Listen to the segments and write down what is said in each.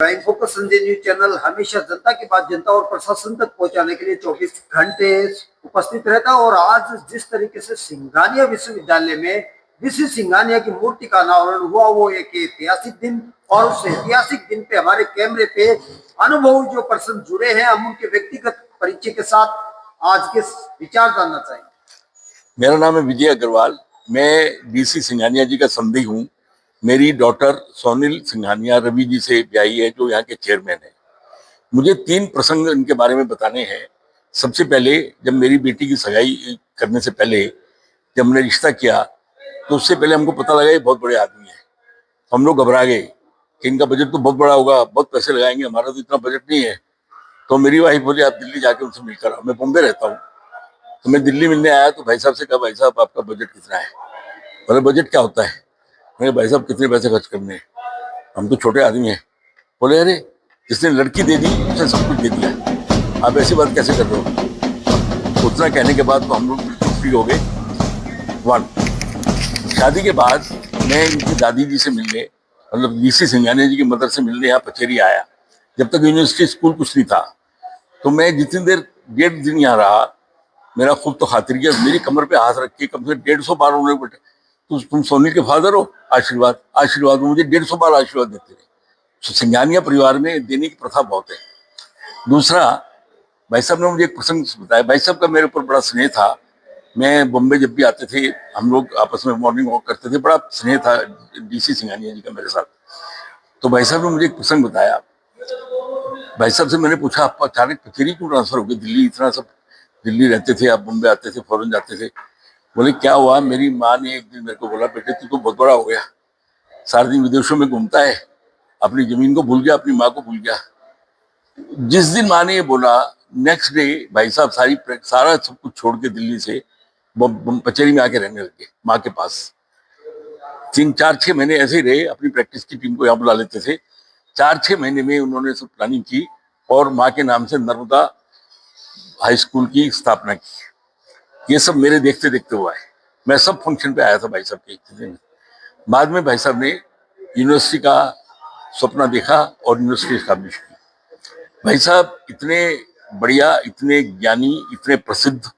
Prime focus Sanjay news channel हमेशा जनता की बात जनता और प्रशासन तक पहुंचाने के लिए 24 घंटे उपस्थित रहता है। और आज जिस तरीके से सिंघानिया विश्वविद्यालय में ऋषि सिंघानिया की मूर्ति का अनावरण हुआ, वो एक ऐतिहासिक दिन, और उस ऐतिहासिक दिन पे हमारे कैमरे पे अनुभवी जो पर्सन जुड़े हैं, हम उनके व्यक्तिगत परिचय के साथ आज के विचार जानना चाहेंगे। मेरा नाम है विजय अग्रवाल। मैं डीसी सिंघानिया जी का संधी हूँ। मेरी डॉटर सोनिल सिंघानिया रवि जी से ब्याही है, जो यहाँ के चेयरमैन है। मुझे 3 प्रसंग इनके बारे में बताने हैं। सबसे पहले, जब मेरी बेटी की सगाई करने से पहले जब हमने रिश्ता किया, तो उससे पहले हमको पता लगा ये बहुत बड़े आदमी है। हम लोग घबरा गए कि इनका बजट तो बहुत बड़ा होगा, बहुत पैसे लगाएंगे, हमारा तो इतना बजट नहीं है। तो मेरी वाइफ बोली आप दिल्ली जाके उनसे मिलकर आओ। मैं बॉम्बे रहता हूँ, तो मैं दिल्ली मिलने आया तो भाई साहब से कहा, भाई साहब आपका बजट कितना है? बोले बजट क्या होता है? मैंने भाई साहब कितने पैसे खर्च करने हैं, हम तो छोटे आदमी हैं। बोले अरे जिसने लड़की दे दी उसने सब कुछ दे दिया, आप ऐसी बात कैसे कर रहे हो? उतना कहने के बाद तो हम लोग बिल्कुल फ्री हो गए। 1 शादी के बाद मैं इनकी दादी जी से मिलने, मतलब डीसी सिंघानिया जी की मदर से मिलने यहाँ पचेरी आया। जब तक यूनिवर्सिटी स्कूल कुछ नहीं था, तो मैं जितनी देर 1.5 दिन यहाँ रहा, मेरा खूब तो खातिर किया। मेरी कमर पे हाथ रख के कम से कम 150 बार उन्होंने बेटे तुम सोनी के फादर हो, आशीर्वाद आशीर्वाद, मुझे 150 बार आशीर्वाद देते रहे। तो सिंघानिया परिवार में देने की प्रथा बहुत है। दूसरा, भाई साहब ने मुझे एक प्रसंग बताया। भाई साहब का मेरे ऊपर बड़ा स्नेह था। मैं बॉम्बे जब भी आते थे, हम लोग आपस में मॉर्निंग वॉक करते थे, बड़ा स्नेह था डीसी सिंघानिया जी का मेरे साथ। तो भाई साहब ने मुझे एक प्रसंग बताया। भाई साहब से मैंने पूछा, आप अचानक पचेरी क्यों ट्रांसफर हो गए? दिल्ली इतना सब दिल्ली रहते थे, आप बॉम्बे आते थे, फॉरेन जाते थे। बोले क्या हुआ? मेरी माँ ने एक दिन मेरे को बोला, बेटे तू तो बहुत बड़ा हो गया, सारे दिन विदेशों में घूमता है, अपनी जमीन को भूल गया, अपनी माँ को भूल गया। जिस दिन माँ ने ये बोला, नेक्स्ट डे भाई साहब सारा सब कुछ छोड़ के दिल्ली से पचेरी में आके रहने लगे माँ के पास। 3-4-6 महीने ऐसे ही रहे, अपनी प्रैक्टिस की टीम को यहाँ बुला लेते थे। 4-6 महीने में उन्होंने सब प्लानिंग की और माँ के नाम से नर्मदा हाई स्कूल की स्थापना की। ये सब मेरे देखते देखते हुआ है। मैं सब फंक्शन पे आया था भाई साहब के। बाद में भाई साहब ने यूनिवर्सिटी का सपना देखा और यूनिवर्सिटी स्टैब्लिश की। भाई साहब इतने बढ़िया, इतने ज्ञानी, इतने प्रसिद्ध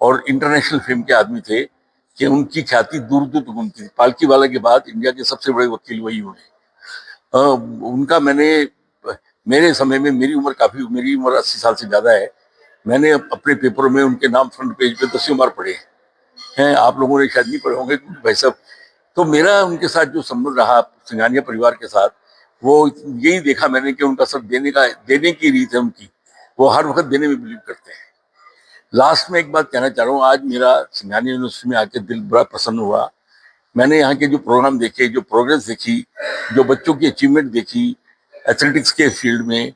और इंटरनेशनल फेम के आदमी थे कि उनकी ख्याति दूर दूर तक घूमती थी। पालकी वाला के बाद इंडिया के सबसे बड़े वकील वही हुए। उनका मेरे समय में, मेरी उम्र 80 साल से ज्यादा है। मैंने अपने पेपरों में उनके नाम फ्रंट पेज पे 10 बार पढ़े हैं। आप लोगों ने शायद नहीं पढ़े होंगे भाई साहब। तो मेरा उनके साथ जो संबंध रहा सिंघानिया परिवार के साथ, वो यही देखा मैंने कि उनका सब देने की रीत है उनकी। वो हर वक्त देने में बिलीव करते हैं। लास्ट में एक बात कहना चाह रहा हूँ, आज मेरा सिंघानिया यूनिवर्सिटी में आके दिल बड़ा प्रसन्न हुआ। मैंने यहाँ के जो प्रोग्राम देखे, जो प्रोग्रेस देखी, जो बच्चों की अचीवमेंट देखी, एथलेटिक्स के फील्ड में,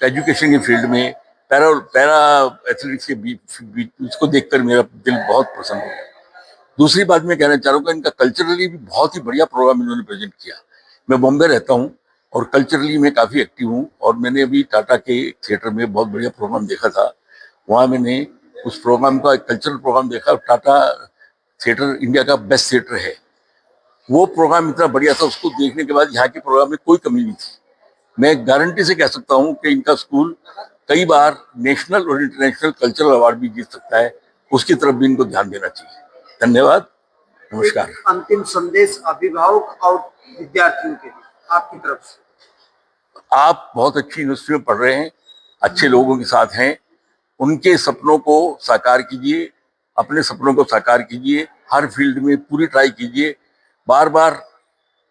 एजुकेशन के फील्ड में, पैरा एथलेटिक्स के बीच, उसको देखकर मेरा दिल बहुत प्रसन्न हो गया। दूसरी बात मैं कहना चाह रहा हूँ, इनका कल्चरली भी बहुत ही बढ़िया प्रोग्राम इन्होंने प्रेजेंट किया। मैं बॉम्बे रहता हूँ और कल्चरली मैं काफ़ी एक्टिव हूँ, और मैंने अभी टाटा के थिएटर में बहुत बढ़िया प्रोग्राम देखा था। वहाँ मैंने उस प्रोग्राम का एक कल्चरल प्रोग्राम देखा। टाटा थिएटर इंडिया का बेस्ट थिएटर है। वो प्रोग्राम इतना बढ़िया था, उसको देखने के बाद यहाँ के प्रोग्राम में कोई कमी नहीं थी। मैं गारंटी से कह सकता हूँ कि इनका स्कूल कई बार नेशनल और इंटरनेशनल कल्चरल अवार्ड भी जीत सकता है। उसकी तरफ भी इनको ध्यान देना चाहिए। धन्यवाद, नमस्कार। अंतिम संदेश अभिभावक और विद्यार्थियों के लिए आपकी तरफ से। आप बहुत अच्छी यूनिवर्सिटी में पढ़ रहे हैं, अच्छे लोगों के साथ हैं, उनके सपनों को साकार कीजिए, अपने सपनों को साकार कीजिए। हर फील्ड में पूरी ट्राई कीजिए। बार बार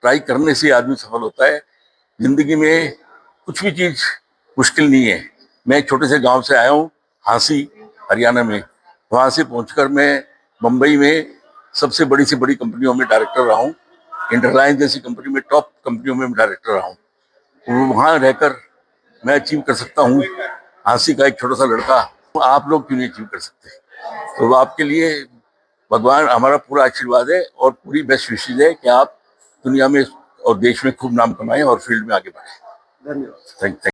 ट्राई करने से आदमी सफल होता है। जिंदगी में कुछ भी चीज मुश्किल नहीं है। मैं एक छोटे से गांव से आया हूँ, हांसी हरियाणा में। वहां से पहुंचकर मैं मुंबई में सबसे बड़ी से बड़ी कंपनियों में डायरेक्टर रहा हूँ। इंटरलाइन जैसी कंपनी में, टॉप कंपनियों में डायरेक्टर रहा हूँ। वहां रहकर मैं अचीव कर सकता हूँ, हांसी का एक छोटा सा लड़का, तो आप लोग क्यों नहीं अचीव कर सकते? तो आपके लिए भगवान हमारा पूरा आशीर्वाद है और पूरी बेस्ट विशेष है कि आप दुनिया में और देश में खूब नाम कमाएं और फील्ड में आगे बढ़ें। धन्यवाद। Thank you.